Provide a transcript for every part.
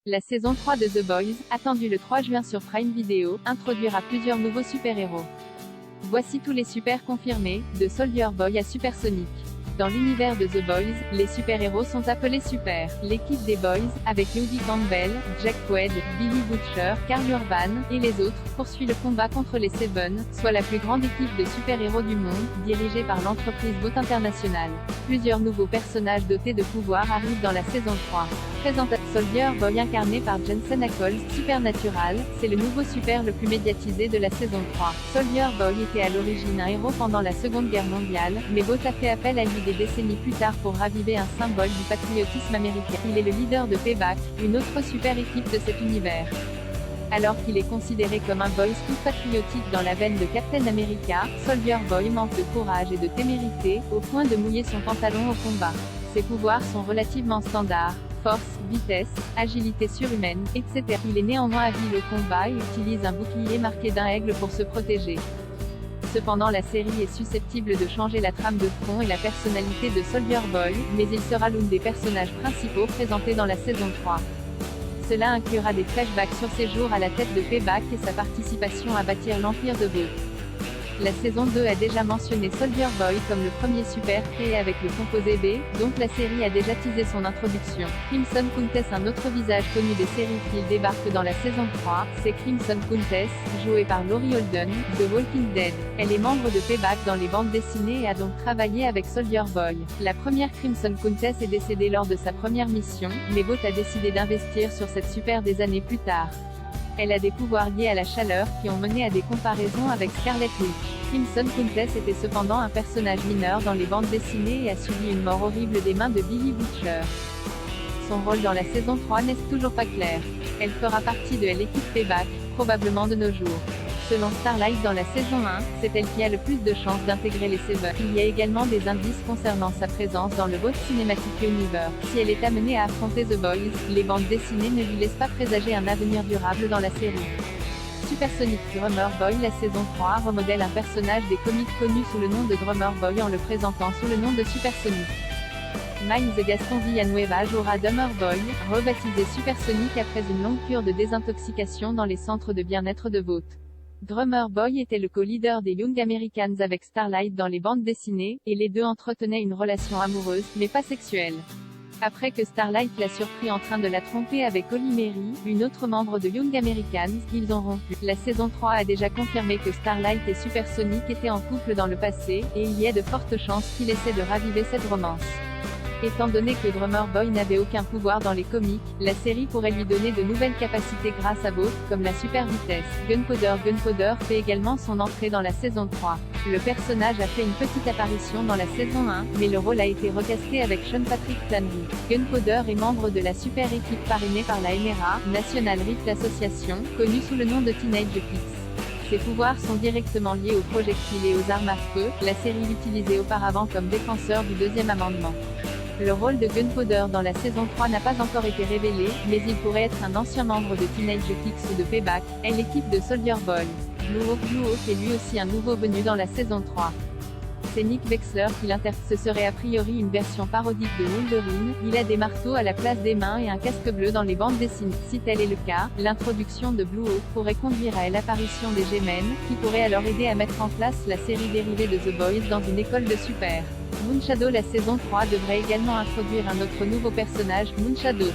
La saison 3 de The Boys, attendue le 3 juin sur Prime Video, introduira plusieurs nouveaux super-héros. Voici tous les super confirmés, de Soldier Boy à Supersonic. Dans l'univers de The Boys, les super-héros sont appelés super. L'équipe des Boys, avec Yogi Campbell, Jack Quaid, Billy Butcher, Karl Urban, et les autres, poursuit le combat contre les Seven, soit la plus grande équipe de super-héros du monde, dirigée par l'entreprise Vought International. Plusieurs nouveaux personnages dotés de pouvoirs arrivent dans la saison 3. Présentation Soldier Boy incarné par Jensen Ackles, Supernatural, c'est le nouveau super le plus médiatisé de la saison 3. Soldier Boy était à l'origine un héros pendant la Seconde Guerre mondiale, mais Vought a fait appel à lui des décennies plus tard pour raviver un symbole du patriotisme américain. Il est le leader de Payback, une autre super équipe de cet univers. Alors qu'il est considéré comme un boys tout patriotique dans la veine de Captain America, Soldier Boy manque de courage et de témérité, au point de mouiller son pantalon au combat. Ses pouvoirs sont relativement standards. Force, vitesse, agilité surhumaine, etc. Il est néanmoins habile au combat et utilise un bouclier marqué d'un aigle pour se protéger. Cependant la série est susceptible de changer la trame de fond et la personnalité de Soldier Boy, mais il sera l'un des personnages principaux présentés dans la saison 3. Cela inclura des flashbacks sur ses jours à la tête de Payback et sa participation à bâtir l'empire de Vought. La saison 2 a déjà mentionné Soldier Boy comme le premier super créé avec le composé B, donc la série a déjà teasé son introduction. Crimson Countess, un autre visage connu des séries qui débarque dans la saison 3, c'est Crimson Countess, jouée par Laurie Holden, de Walking Dead. Elle est membre de Payback dans les bandes dessinées et a donc travaillé avec Soldier Boy. La première Crimson Countess est décédée lors de sa première mission, mais Vought a décidé d'investir sur cette super des années plus tard. Elle a des pouvoirs liés à la chaleur qui ont mené à des comparaisons avec Scarlet Witch. Crimson Countess était cependant un personnage mineur dans les bandes dessinées et a subi une mort horrible des mains de Billy Butcher. Son rôle dans la saison 3 n'est toujours pas clair. Elle fera partie de l'équipe Payback, probablement de nos jours. Selon Starlight dans la saison 1, c'est elle qui a le plus de chances d'intégrer les Seven. Il y a également des indices concernant sa présence dans le Vought Cinematic Universe. Si elle est amenée à affronter The Boys, les bandes dessinées ne lui laissent pas présager un avenir durable dans la série. Supersonic Drummer Boy. La saison 3 remodèle un personnage des comics connu sous le nom de Drummer Boy en le présentant sous le nom de Supersonic. Miles Gaston Villanueva jouera Drummer Boy, rebaptisé Supersonic après une longue cure de désintoxication dans les centres de bien-être de Vought. Drummer Boy était le co-leader des Young Americans avec Starlight dans les bandes dessinées, et les deux entretenaient une relation amoureuse, mais pas sexuelle. Après que Starlight l'a surpris en train de la tromper avec Holly Mary, une autre membre de Young Americans, ils ont rompu. La saison 3 a déjà confirmé que Starlight et Supersonic étaient en couple dans le passé, et il y a de fortes chances qu'il essaie de raviver cette romance. Étant donné que Drummer Boy n'avait aucun pouvoir dans les comics, la série pourrait lui donner de nouvelles capacités grâce à Vought, comme la super vitesse. Gunpowder fait également son entrée dans la saison 3. Le personnage a fait une petite apparition dans la saison 1, mais le rôle a été recasté avec Sean Patrick Flanery. Gunpowder est membre de la super équipe parrainée par la NRA, National Rifle Association, connue sous le nom de Teenage Kicks. Ses pouvoirs sont directement liés aux projectiles et aux armes à feu, la série l'utilisait auparavant comme défenseur du deuxième amendement. Le rôle de Gunpowder dans la saison 3 n'a pas encore été révélé, mais il pourrait être un ancien membre de Teenage Kicks ou de Payback, et l'équipe de Soldier Boy. Blue Hawk est lui aussi un nouveau venu dans la saison 3. C'est Nick Wexler qui l'interprète. Ce serait a priori une version parodique de Wolverine, il a des marteaux à la place des mains et un casque bleu dans les bandes dessinées. Si tel est le cas, l'introduction de Blue Hawk pourrait conduire à l'apparition des G-Men, qui pourraient alors aider à mettre en place la série dérivée de The Boys dans une école de super. Moonshadow. La saison 3 devrait également introduire un autre nouveau personnage, Moonshadow.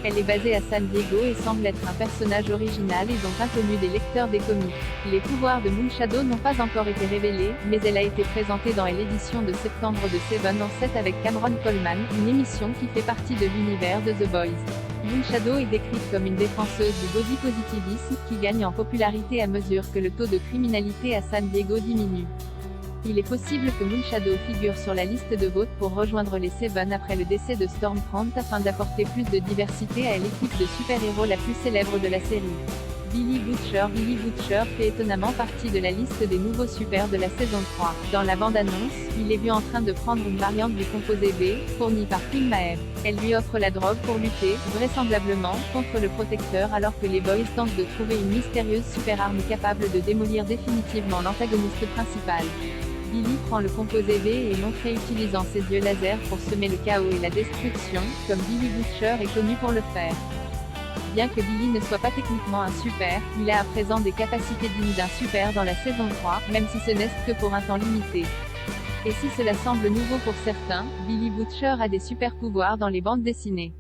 Elle est basée à San Diego et semble être un personnage original et donc inconnu des lecteurs des comics. Les pouvoirs de Moonshadow n'ont pas encore été révélés, mais elle a été présentée dans l'édition de septembre de Seven en 7 avec Cameron Coleman, une émission qui fait partie de l'univers de The Boys. Moonshadow est décrite comme une défenseuse du body positivisme, qui gagne en popularité à mesure que le taux de criminalité à San Diego diminue. Il est possible que Moonshadow figure sur la liste de Vought pour rejoindre les Seven après le décès de Stormfront afin d'apporter plus de diversité à l'équipe de super-héros la plus célèbre de la série. Billy Butcher fait étonnamment partie de la liste des nouveaux super de la saison 3. Dans la bande-annonce, il est vu en train de prendre une variante du composé B, fournie par Phil Maher. Elle lui offre la drogue pour lutter, vraisemblablement, contre le protecteur alors que les Boys tentent de trouver une mystérieuse super-arme capable de démolir définitivement l'antagoniste principal. Billy prend le composé B et est montré utilisant ses yeux laser pour semer le chaos et la destruction, comme Billy Butcher est connu pour le faire. Bien que Billy ne soit pas techniquement un super, il a à présent des capacités dignes d'un super dans la saison 3, même si ce n'est que pour un temps limité. Et si cela semble nouveau pour certains, Billy Butcher a des super pouvoirs dans les bandes dessinées.